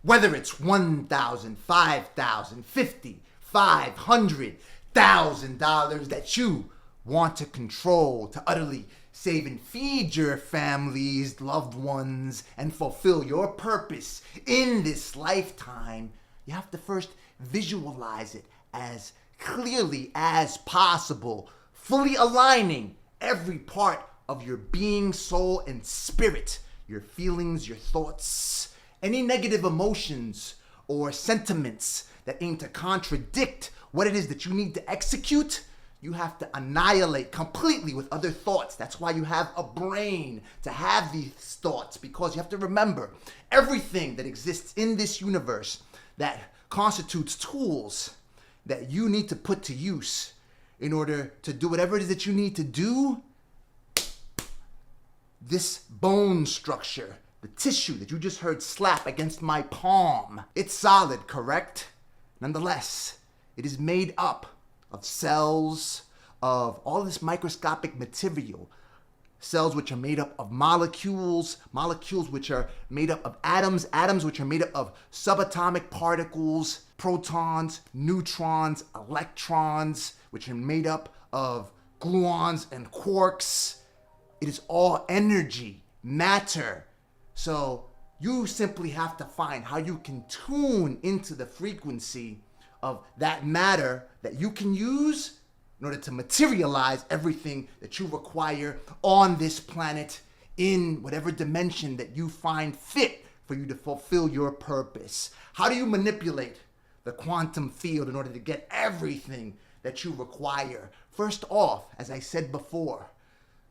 Whether it's 1,000, 5,000, 50, $500,000 that you want to control to utterly save and feed your families, loved ones, and fulfill your purpose in this lifetime, you have to first visualize it as clearly as possible, fully aligning every part of your being, soul, and spirit, your feelings, your thoughts, any negative emotions or sentiments that aim to contradict what it is that you need to execute. You have to annihilate completely with other thoughts. That's why you have a brain, to have these thoughts, because you have to remember everything that exists in this universe that constitutes tools that you need to put to use in order to do whatever it is that you need to do. This bone structure, the tissue that you just heard slap against my palm, it's solid, correct? Nonetheless, it is made up of cells, of all this microscopic material. Cells which are made up of molecules, molecules which are made up of atoms, atoms which are made up of subatomic particles, protons, neutrons, electrons, which are made up of gluons and quarks. It is all energy, matter. So you simply have to find how you can tune into the frequency of that matter that you can use in order to materialize everything that you require on this planet in whatever dimension that you find fit for you to fulfill your purpose. How do you manipulate the quantum field in order to get everything that you require? First off, as I said before,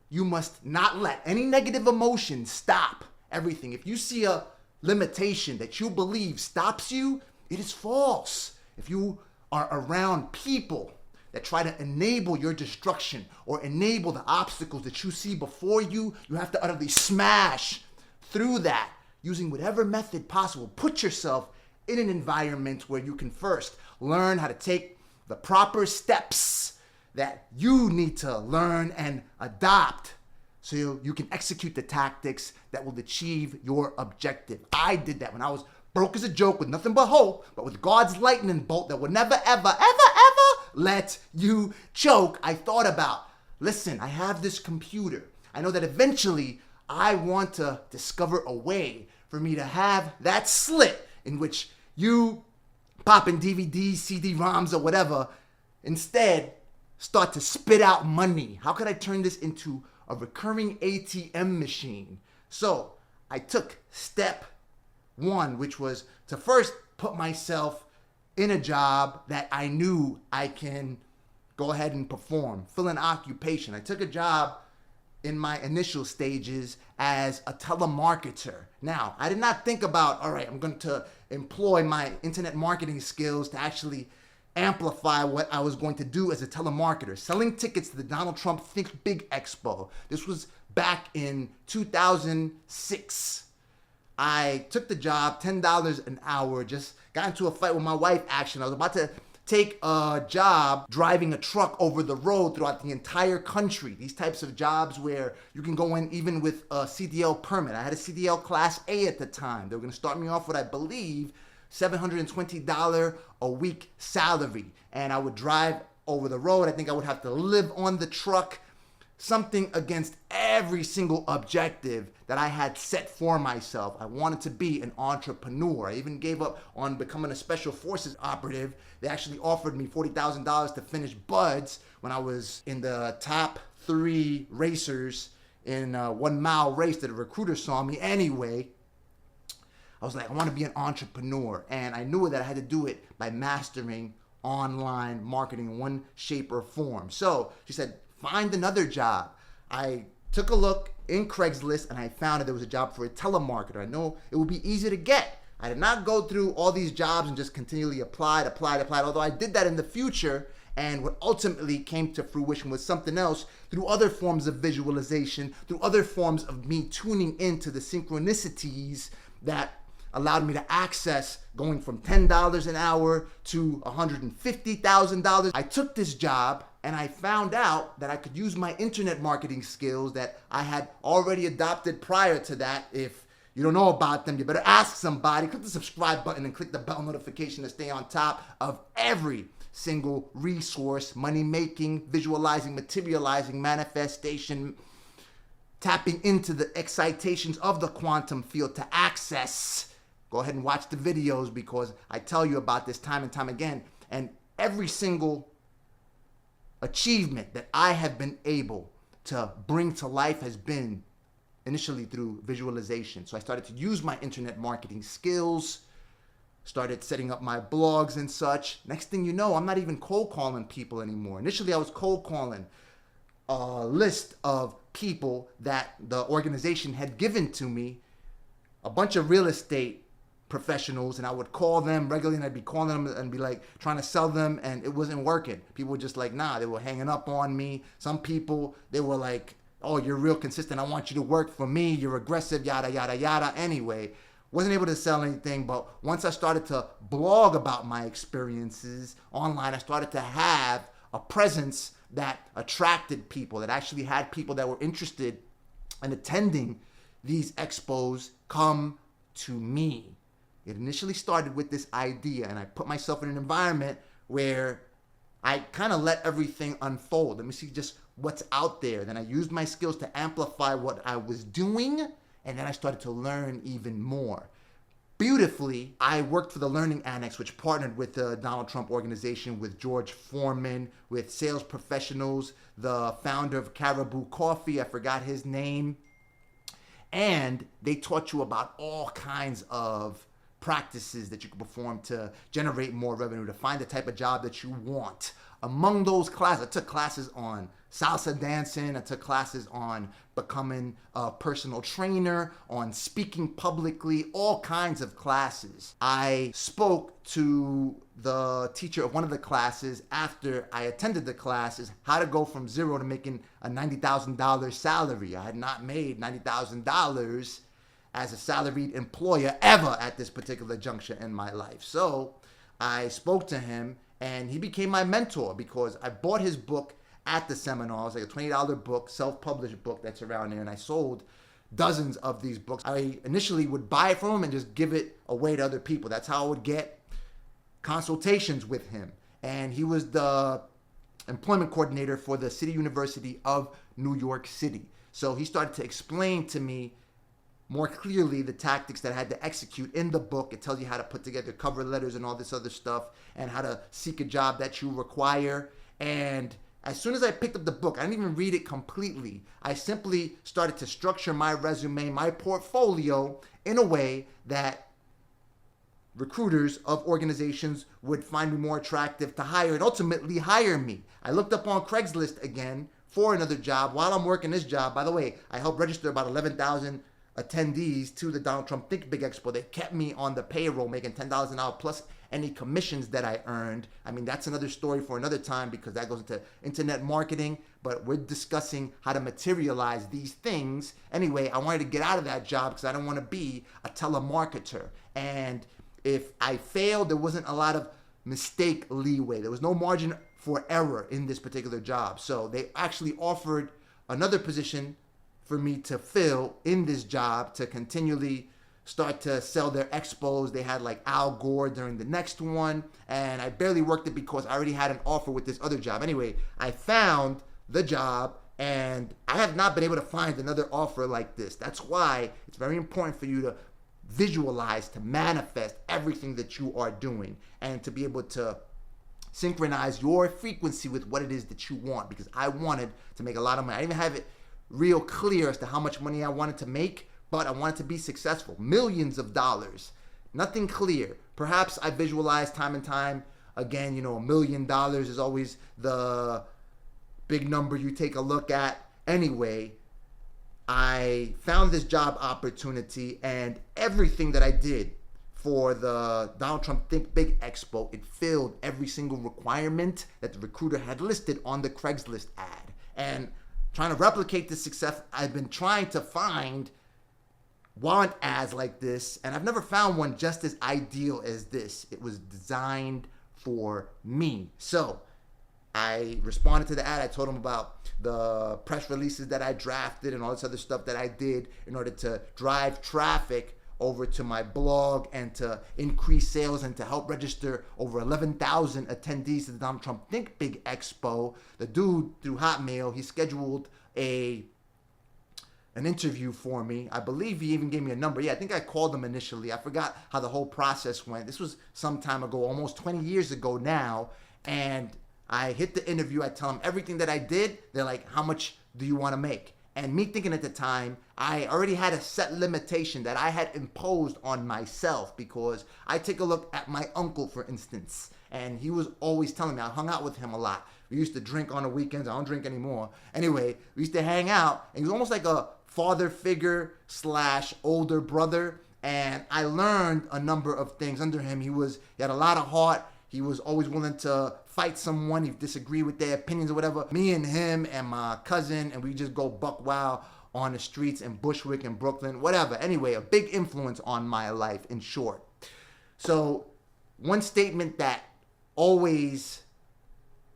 you must not let any negative emotion stop everything. If you see a limitation that you believe stops you, it is false. If you are around people that try to enable your destruction or enable the obstacles that you see before you, you have to utterly smash through that using whatever method possible. Put yourself in an environment where you can first learn how to take the proper steps that you need to learn and adopt so you can execute the tactics that will achieve your objective. I did that when I was broke as a joke with nothing but hope, but with God's lightning bolt that would never, ever, ever, ever let you choke. I thought about, listen, I have this computer. I know that eventually I want to discover a way for me to have that slit in which you pop in DVDs, CD-ROMs, or whatever, instead start to spit out money. How could I turn this into a recurring ATM machine? So I took step one, which was to first put myself in a job that I knew I can go ahead and perform, fill an occupation. I took a job in my initial stages as a telemarketer. Now, I did not think about, all right, I'm going to employ my internet marketing skills to actually amplify what I was going to do as a telemarketer, selling tickets to the Donald Trump Think Big Expo. This was back in 2006. I took the job, $10 an hour, just got into a fight with my wife, actually. I was about to take a job driving a truck over the road throughout the entire country. These types of jobs where you can go in even with a CDL permit. I had a CDL Class A at the time. They were going to start me off with, I believe, $720 a week salary. And I would drive over the road. I think I would have to live on the truck. Something against every single objective that I had set for myself. I wanted to be an entrepreneur. I even gave up on becoming a special forces operative. They actually offered me $40,000 to finish buds when I was in the top 3 racers in a 1 mile race that a recruiter saw me. Anyway, I was like, I want to be an entrepreneur. And I knew that I had to do it by mastering online marketing in one shape or form. So she said, find another job. I took a look in Craigslist and I found that there was a job for a telemarketer. I know it would be easy to get. I did not go through all these jobs and just continually applied, although I did that in the future. And what ultimately came to fruition was something else through other forms of visualization, through other forms of me tuning into the synchronicities that allowed me to access going from $10 an hour to $150,000. I took this job and I found out that I could use my internet marketing skills that I had already adopted prior to that. If you don't know about them, you better ask somebody. Click the subscribe button and click the bell notification to stay on top of every single resource, money making, visualizing, materializing, manifestation, tapping into the excitations of the quantum field to access. Go ahead and watch the videos because I tell you about this time and time again. And every single achievement that I have been able to bring to life has been initially through visualization. So I started to use my internet marketing skills, started setting up my blogs and such. Next thing you know, I'm not even cold calling people anymore. Initially, I was cold calling a list of people that the organization had given to me, a bunch of real estate professionals, and I would call them regularly, and I'd be calling them and be like trying to sell them, and it wasn't working. People were just like, nah, they were hanging up on me. Some people, they were like, oh, you're real consistent, I want you to work for me, you're aggressive, yada, yada, yada. Anyway, wasn't able to sell anything, but once I started to blog about my experiences online, I started to have a presence that attracted people, that actually had people that were interested in attending these expos come to me. It initially started with this idea, and I put myself in an environment where I kind of let everything unfold. Let me see just what's out there. Then I used my skills to amplify what I was doing, and then I started to learn even more. Beautifully, I worked for the Learning Annex, which partnered with the Donald Trump organization, with George Foreman, with sales professionals, the founder of Caribou Coffee, I forgot his name. And they taught you about all kinds of practices that you can perform to generate more revenue, to find the type of job that you want. Among those classes, I took classes on salsa dancing, I took classes on becoming a personal trainer, on speaking publicly, all kinds of classes. I spoke to the teacher of one of the classes after I attended the classes, how to go from zero to making a $90,000 salary. I had not made $90,000 as a salaried employer ever at this particular juncture in my life. So I spoke to him, and he became my mentor because I bought his book at the seminar. It was like a $20 book, self-published book that's around there, and I sold dozens of these books. I initially would buy it from him and just give it away to other people. That's how I would get consultations with him. And he was the employment coordinator for the City University of New York City. So he started to explain to me more clearly the tactics that I had to execute in the book. It tells you how to put together cover letters and all this other stuff, and how to seek a job that you require. And as soon as I picked up the book, I didn't even read it completely. I simply started to structure my resume, my portfolio, in a way that recruiters of organizations would find me more attractive to hire and ultimately hire me. I looked up on Craigslist again for another job while I'm working this job. By the way, I helped register about 11,000 attendees to the Donald Trump Think Big Expo. They kept me on the payroll, making $10 an hour plus any commissions that I earned. I mean, that's another story for another time because that goes into internet marketing, but we're discussing how to materialize these things. Anyway, I wanted to get out of that job because I don't want to be a telemarketer. And if I failed, there wasn't a lot of mistake leeway. There was no margin for error in this particular job. So they actually offered another position for me to fill in this job to continually start to sell their expos. They had like Al Gore during the next one, and I barely worked it because I already had an offer with this other job. Anyway, I found the job, and I have not been able to find another offer like this. That's why it's very important for you to visualize, to manifest everything that you are doing, and to be able to synchronize your frequency with what it is that you want, because I wanted to make a lot of money. I didn't even have it real clear as to how much money I wanted to make, but I wanted to be successful. Millions of dollars. Nothing clear. Perhaps I visualized time and time again, $1 million is always the big number you take a look at. Anyway, I found this job opportunity, and everything that I did for the Donald Trump Think Big Expo, it filled every single requirement that the recruiter had listed on the Craigslist ad. And trying to replicate this success, I've been trying to find want ads like this, and I've never found one just as ideal as this. It was designed for me. So I responded to the ad. I told them about the press releases that I drafted and all this other stuff that I did in order to drive traffic over to my blog and to increase sales and to help register over 11,000 attendees to the Donald Trump Think Big Expo. The dude, through Hotmail, he scheduled an interview for me. I believe he even gave me a number. Yeah, I think I called him initially. I forgot how the whole process went. This was some time ago, almost 20 years ago now. And I hit the interview. I tell them everything that I did. They're like, how much do you want to make? And me thinking at the time, I already had a set limitation that I had imposed on myself, because I take a look at my uncle, for instance, and he was always telling me, I hung out with him a lot. We used to drink on the weekends. I don't drink anymore. Anyway, we used to hang out, and he was almost like a father figure / older brother. And I learned a number of things under him. He had a lot of heart. He was always willing to fight someone if disagreed with their opinions or whatever. Me and him and my cousin, and we just go buck wild on the streets in Bushwick and Brooklyn, whatever. Anyway, a big influence on my life, in short. So one statement that always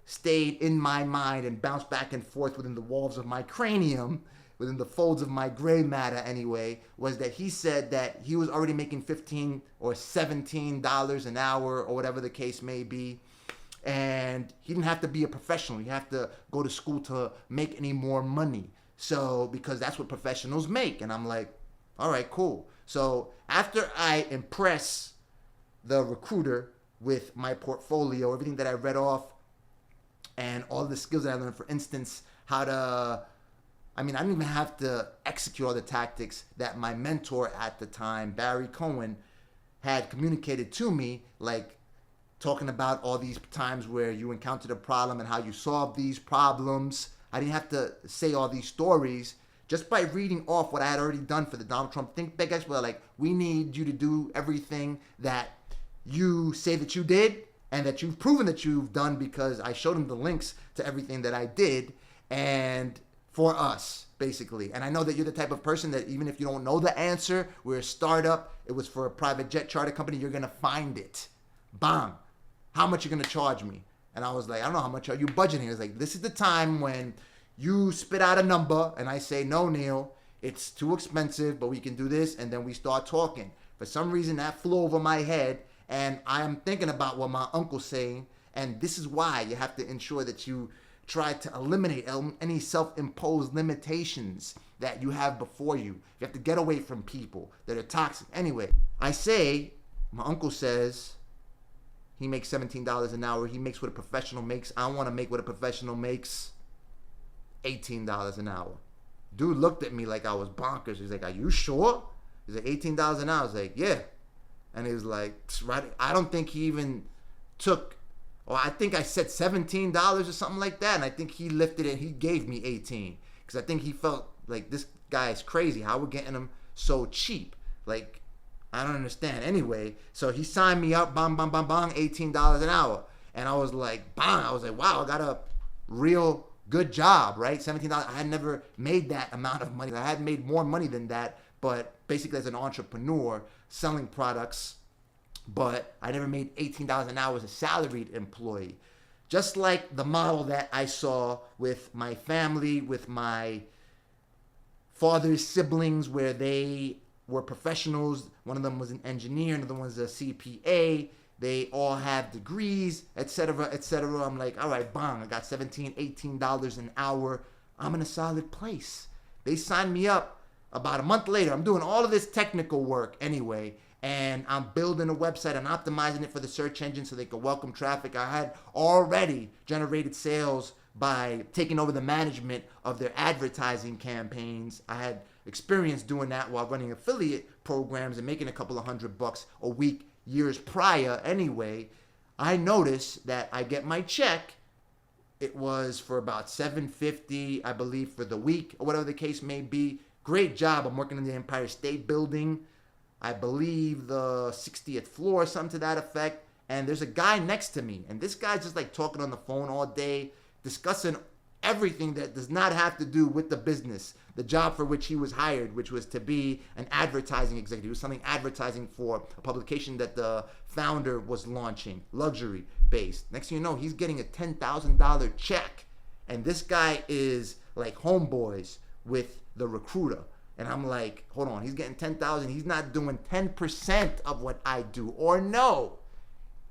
stayed in my mind and bounced back and forth within the walls of my cranium, within the folds of my gray matter anyway, was that he said that he was already making $15 or $17 an hour or whatever the case may be. And he didn't have to be a professional. You have to go to school to make any more money. So, because that's what professionals make. And I'm like, all right, cool. So after I impress the recruiter with my portfolio, everything that I read off, and all the skills that I learned, for instance, I didn't even have to execute all the tactics that my mentor at the time, Barry Cohen, had communicated to me, like talking about all these times where you encountered a problem and how you solved these problems. I didn't have to say all these stories. Just by reading off what I had already done for the Donald Trump Think Big Expo, like, we need you to do everything that you say that you did and that you've proven that you've done, because I showed him the links to everything that I did, and for us, basically. And I know that you're the type of person that even if you don't know the answer, we're a startup, it was for a private jet charter company, you're going to find it. Bang. How much you going to charge me? And I was like, I don't know, how much are you budgeting? He was like, this is the time when you spit out a number and I say, no, Neil, it's too expensive, but we can do this. And then we start talking. For some reason, that flew over my head, and I am thinking about what my uncle's saying. And this is why you have to ensure that you try to eliminate any self-imposed limitations that you have before you. You have to get away from people that are toxic. Anyway, my uncle says he makes $17 an hour. He makes what a professional makes. I want to make what a professional makes, $18 an hour. Dude looked at me like I was bonkers. He's like, are you sure? He's like, $18 an hour. I was like, yeah. And he was like, right. I don't think he even took, or I think I said $17 or something like that. And I think he lifted it. He gave me 18, because I think he felt like, this guy is crazy. How we're getting him so cheap? Like, I don't understand. Anyway, so he signed me up, bang, bang, bang, bang, $18 an hour. And I was like, bang. I was like, wow, I got a real good job, right? $17. I had never made that amount of money. I had made more money than that, but basically as an entrepreneur selling products, but I never made $18 an hour as a salaried employee. Just like the model that I saw with my family, with my father's siblings, where they were professionals. One of them was an engineer, another one was a CPA. They all have degrees, etc., etc. I'm like, all right, bang, I got $17, $18 an hour. I'm in a solid place. They signed me up about a month later. I'm doing all of this technical work anyway, and I'm building a website and optimizing it for the search engine so they could welcome traffic. I had already generated sales by taking over the management of their advertising campaigns. I had experience doing that while running affiliate programs and making a couple of $100 a week years prior anyway. I noticed that I get my check. It was for about $750, I believe, for the week, or whatever the case may be. Great job. I'm working in the Empire State Building, I believe the 60th floor, something to that effect. And there's a guy next to me, and this guy's just like talking on the phone all day, discussing everything that does not have to do with the business, the job for which he was hired, which was to be an advertising executive. He was selling advertising for a publication that the founder was launching, luxury based. Next thing you know, he's getting a $10,000 check. And this guy is like homeboys with the recruiter. And I'm like, hold on, he's getting 10,000. He's not doing 10% of what I do. Or no,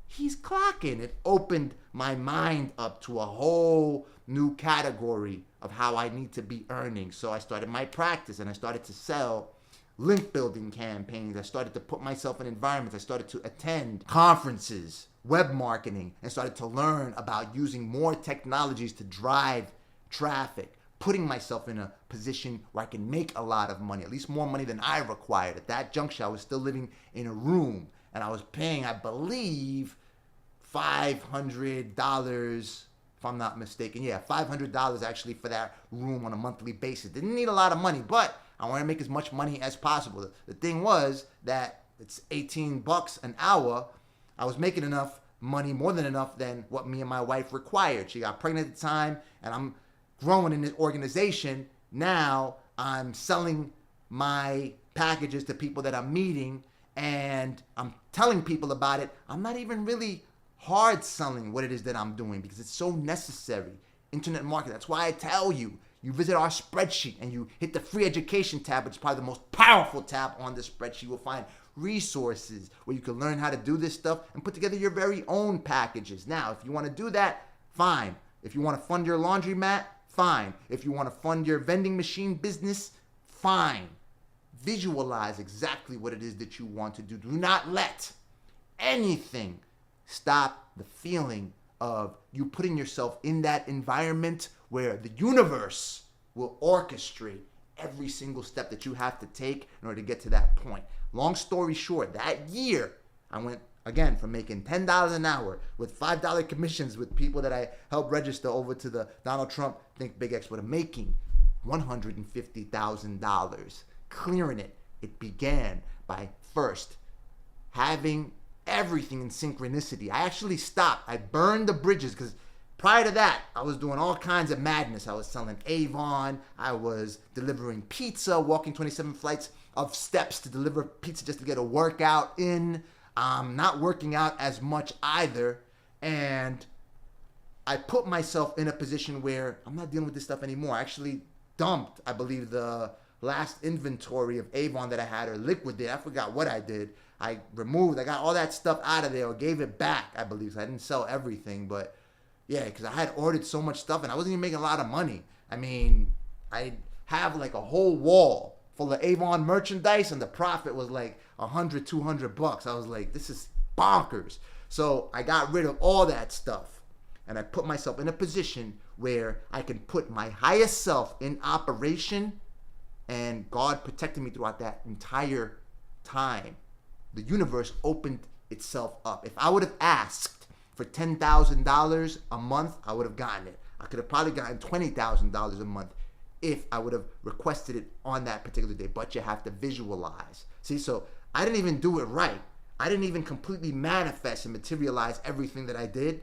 he's clocking. It opened my mind up to a whole new category of how I need to be earning. So I started my practice and I started to sell link building campaigns. I started to put myself in environments. I started to attend conferences, web marketing, and started to learn about using more technologies to drive traffic, putting myself in a position where I can make a lot of money, at least more money than I required. At that juncture, I was still living in a room and I was paying, I believe, $500, if I'm not mistaken. Yeah, $500 actually for that room on a monthly basis. Didn't need a lot of money, but I wanted to make as much money as possible. The thing was that it's $18 an hour. I was making enough money, more than enough than what me and my wife required. She got pregnant at the time, and I'm growing in this organization. Now I'm selling my packages to people that I'm meeting, and I'm telling people about it. I'm not even really hard selling what it is that I'm doing because it's so necessary. Internet marketing. That's why I tell you, you visit our spreadsheet and you hit the free education tab, which is probably the most powerful tab on this spreadsheet. You'll find resources where you can learn how to do this stuff and put together your very own packages. Now, if you want to do that, fine. If you want to fund your laundromat, fine. If you want to fund your vending machine business, fine. Visualize exactly what it is that you want to do. Do not let anything stop the feeling of you putting yourself in that environment where the universe will orchestrate every single step that you have to take in order to get to that point. Long story short, that year, I went, again, from making $10 an hour with $5 commissions with people that I helped register over to the Donald Trump Think Big Expo to making $150,000. Clearing it. It began by first having everything in synchronicity. I actually stopped. I burned the bridges because prior to that, I was doing all kinds of madness. I was selling Avon. I was delivering pizza, walking 27 flights of steps to deliver pizza just to get a workout in. Not working out as much either. And I put myself in a position where I'm not dealing with this stuff anymore. I actually dumped, I believe, the last inventory of Avon that I had, or liquidated. I forgot what I did. I got all that stuff out of there or gave it back, I believe. So I didn't sell everything, but yeah, because I had ordered so much stuff and I wasn't even making a lot of money. I mean, I have like a whole wall full of Avon merchandise and the profit was like $100, $200. I was like, this is bonkers. So I got rid of all that stuff and I put myself in a position where I can put my highest self in operation, and God protected me throughout that entire time. The universe opened itself up. If I would have asked for $10,000 a month, I would have gotten it. I could have probably gotten $20,000 a month if I would have requested it on that particular day. But you have to visualize. See, so I didn't even do it right. I didn't even completely manifest and materialize everything that I did.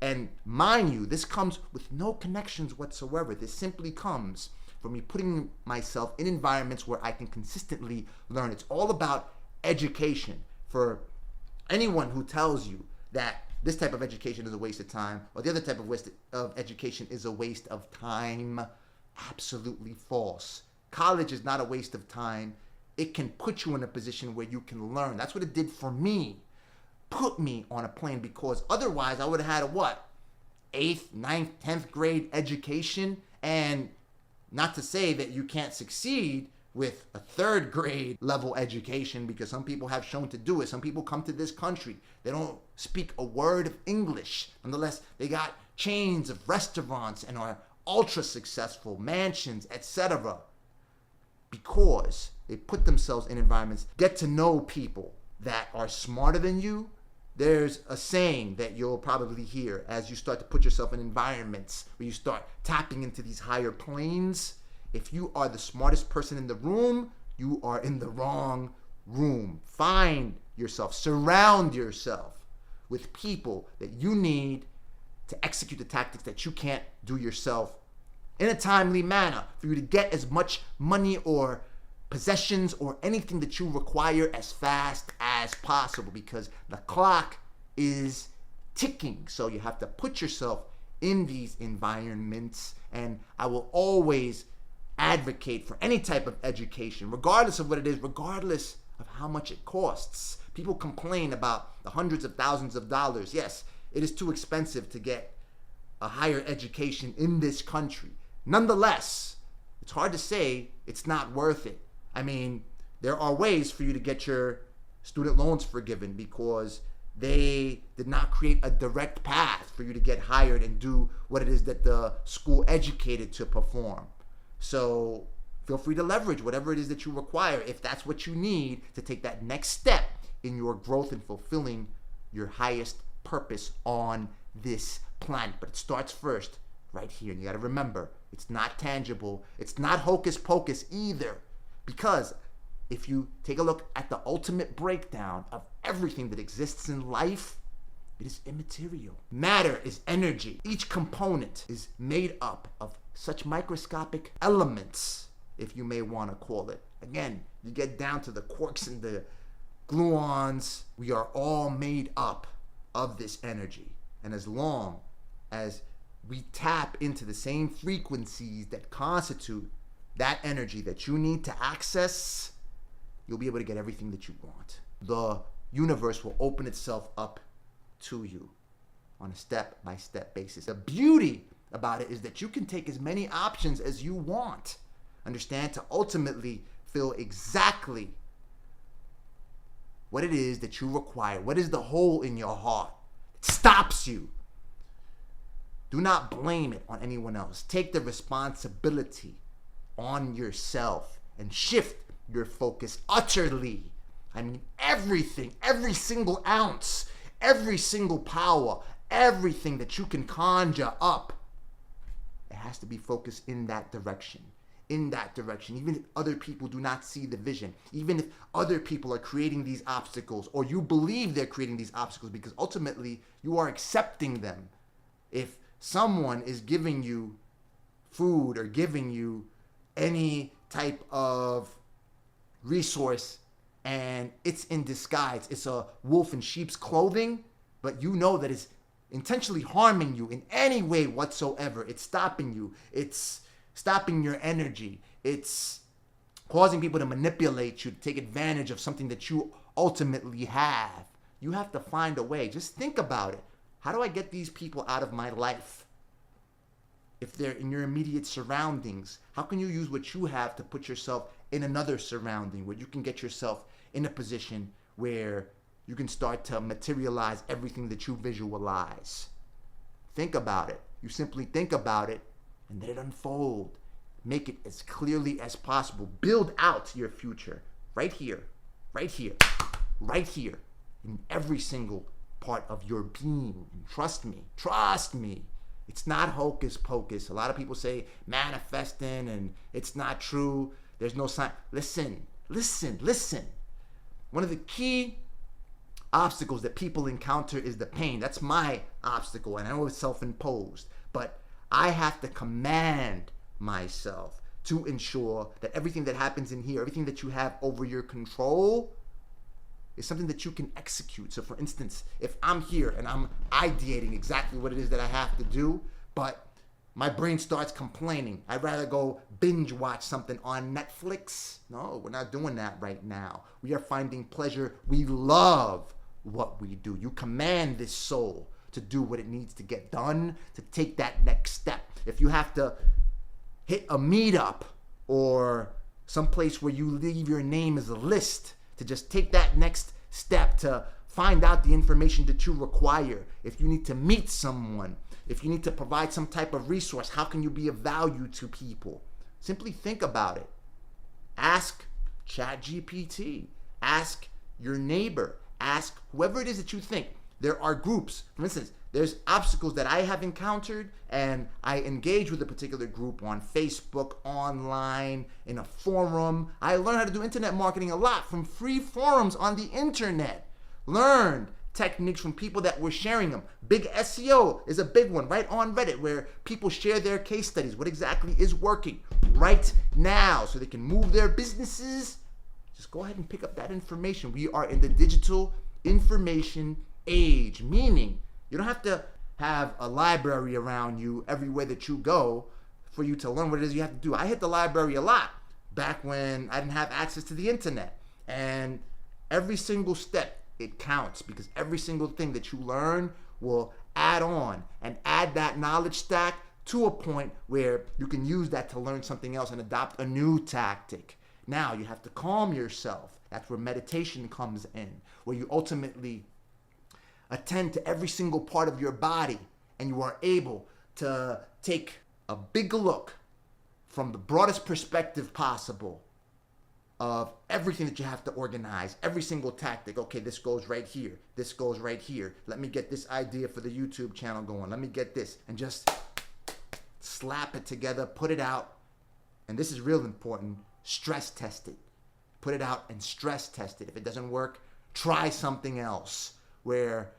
And mind you, this comes with no connections whatsoever. This simply comes from me putting myself in environments where I can consistently learn. It's all about education. For anyone who tells you that this type of education is a waste of time, or the other type of education is a waste of time, absolutely false. College is not a waste of time. It can put you in a position where you can learn. That's what it did for me. Put me on a plane, because otherwise I would have had a what? 8th, 9th, 10th grade education. And not to say that you can't succeed with a 3rd grade level education, because some people have shown to do it. Some people come to this country, they don't speak a word of English. Nonetheless, they got chains of restaurants and are ultra successful, mansions, etc. Because they put themselves in environments, get to know people that are smarter than you. There's a saying that you'll probably hear as you start to put yourself in environments where you start tapping into these higher planes. If you are the smartest person in the room, you are in the wrong room. Find yourself, surround yourself with people that you need to execute the tactics that you can't do yourself in a timely manner for you to get as much money or possessions or anything that you require as fast as possible, because the clock is ticking. So you have to put yourself in these environments, and I will always advocate for any type of education, regardless of what it is, regardless of how much it costs. People complain about the hundreds of thousands of dollars. Yes, it is too expensive to get a higher education in this country. Nonetheless, it's hard to say it's not worth it. I mean, there are ways for you to get your student loans forgiven because they did not create a direct path for you to get hired and do what it is that the school educated to perform. So feel free to leverage whatever it is that you require if that's what you need to take that next step in your growth and fulfilling your highest purpose on this planet. But it starts first right here. And you got to remember, it's not tangible. It's not hocus pocus either. Because if you take a look at the ultimate breakdown of everything that exists in life, it is immaterial. Matter is energy. Each component is made up of such microscopic elements, if you may want to call it. Again, you get down to the quarks and the gluons. We are all made up of this energy. And as long as we tap into the same frequencies that constitute that energy that you need to access, you'll be able to get everything that you want. The universe will open itself up to you on a step-by-step basis. The beauty about it is that you can take as many options as you want. Understand, to ultimately feel exactly what it is that you require. What is the hole in your heart that stops you? Do not blame it on anyone else. Take the responsibility on yourself and shift your focus utterly. I mean, everything, every single ounce, every single power, everything that you can conjure up, it has to be focused in that direction. In that direction. Even if other people do not see the vision, even if other people are creating these obstacles, or you believe they're creating these obstacles, because ultimately you are accepting them. If someone is giving you food or giving you any type of resource and it's in disguise, it's a wolf in sheep's clothing, but you know that it's intentionally harming you in any way whatsoever, it's stopping you, it's stopping your energy, it's causing people to manipulate you, to take advantage of something that you ultimately have. You have to find a way. Just think about it. How do I get these people out of my life? If they're in your immediate surroundings, how can you use what you have to put yourself in another surrounding where you can get yourself in a position where you can start to materialize everything that you visualize? Think about it. You simply think about it and let it unfold. Make it as clearly as possible. Build out your future right here, right here, right here, in every single part of your being. And trust me, it's not hocus pocus. A lot of people say manifesting and it's not true. There's no sign. Listen. One of the key obstacles that people encounter is the pain. That's my obstacle, and I know it's self-imposed, but I have to command myself to ensure that everything that happens in here, everything that you have over your control, is something that you can execute. So for instance, if I'm here and I'm ideating exactly what it is that I have to do, but my brain starts complaining, I'd rather go binge watch something on Netflix. No, we're not doing that right now. We are finding pleasure. We love what we do. You command this soul to do what it needs to get done, to take that next step. If you have to hit a meetup or someplace where you leave your name as a list, to just take that next step to find out the information that you require. If you need to meet someone, if you need to provide some type of resource, how can you be of value to people? Simply think about it. Ask ChatGPT. Ask your neighbor. Ask whoever it is that you think. There are groups. For instance, there's obstacles that I have encountered, and I engage with a particular group on Facebook, online, in a forum. I learned how to do internet marketing a lot from free forums on the internet. Learned techniques from people that were sharing them. Big SEO is a big one, right on Reddit, where people share their case studies, what exactly is working right now, so they can move their businesses. Just go ahead and pick up that information. We are in the digital information age, meaning you don't have to have a library around you everywhere that you go for you to learn what it is you have to do. I hit the library a lot back when I didn't have access to the internet. And every single step, it counts, because every single thing that you learn will add on and add that knowledge stack to a point where you can use that to learn something else and adopt a new tactic. Now you have to calm yourself. That's where meditation comes in, where you ultimately attend to every single part of your body and you are able to take a big look from the broadest perspective possible of everything that you have to organize, every single tactic. Okay, this goes right here. This goes right here. Let me get this idea for the YouTube channel going. Let me get this, and just slap it together, put it out. And this is real important. Stress test it. Put it out and stress test it. If it doesn't work, try something else where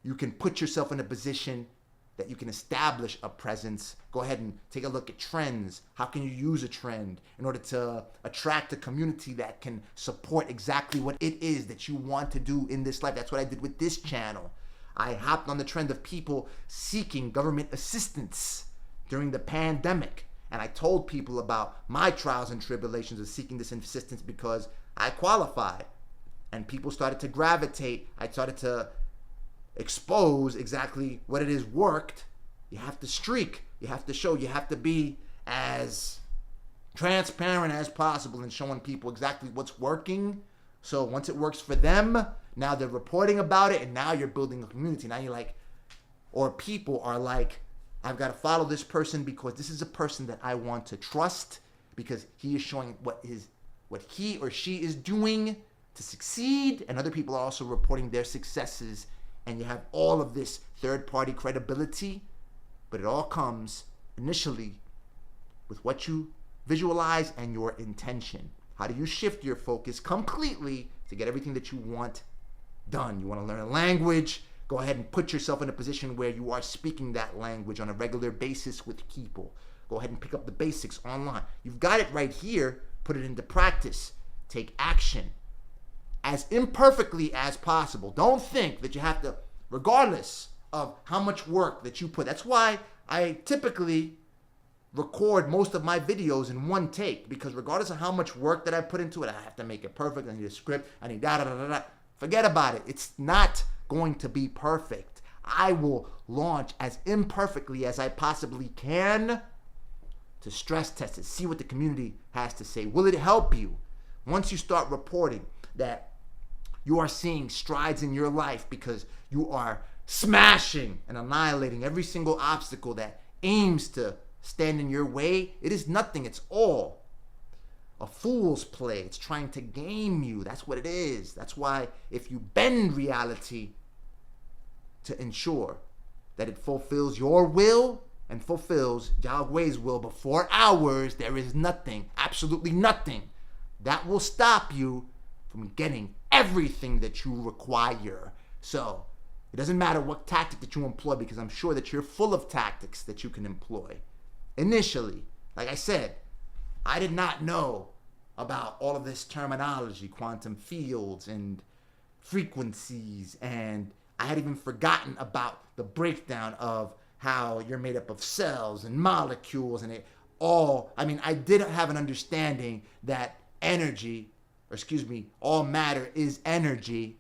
you can put yourself in a position that you can establish a presence. Go ahead and take a look at trends. How can you use a trend in order to attract a community that can support exactly what it is that you want to do in this life? That's what I did with this channel. I hopped on the trend of people seeking government assistance during the pandemic. And I told people about my trials and tribulations of seeking this assistance because I qualified. And people started to gravitate. I started to expose exactly what it is worked. You have to streak. You have to show. You have to be as transparent as possible in showing people exactly what's working. So once it works for them, now they're reporting about it, and now you're building a community. Now you're like, or people are like, I've got to follow this person because this is a person that I want to trust, because he is showing what he or she is doing to succeed, and other people are also reporting their successes. And you have all of this third-party credibility, but it all comes initially with what you visualize and your intention. How do you shift your focus completely to get everything that you want done? You want to learn a language? Go ahead and put yourself in a position where you are speaking that language on a regular basis with people. Go ahead and pick up the basics online. You've got it right here. Put it into practice. Take action as imperfectly as possible. Don't think that you have to, regardless of how much work that you put. That's why I typically record most of my videos in one take, because regardless of how much work that I put into it, I have to make it perfect. I need a script. I need da-da-da-da-da. Forget about it. It's not going to be perfect. I will launch as imperfectly as I possibly can to stress test it, see what the community has to say. Will it help you? Once you start reporting that you are seeing strides in your life because you are smashing and annihilating every single obstacle that aims to stand in your way, it is nothing. It's all a fool's play. It's trying to game you. That's what it is. That's why if you bend reality to ensure that it fulfills your will and fulfills Yahweh's will before ours, there is nothing, absolutely nothing, that will stop you from getting everything that you require. So it doesn't matter what tactic that you employ, because I'm sure that you're full of tactics that you can employ. Initially, like I said, I did not know about all of this terminology, quantum fields and frequencies, and I had even forgotten about the breakdown of how you're made up of cells and molecules, and it all, I did have an understanding that all matter is energy,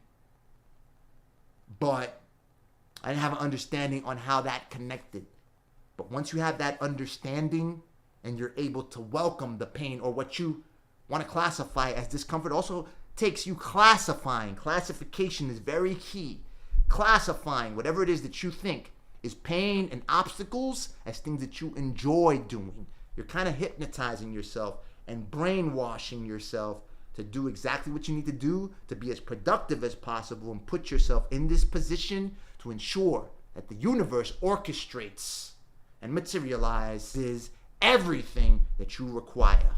but I didn't have an understanding on how that connected. But once you have that understanding and you're able to welcome the pain, or what you want to classify as discomfort, also takes you classifying. Classification is very key. Classifying whatever it is that you think is pain and obstacles as things that you enjoy doing. You're kind of hypnotizing yourself and brainwashing yourself to do exactly what you need to do to be as productive as possible and put yourself in this position to ensure that the universe orchestrates and materializes everything that you require.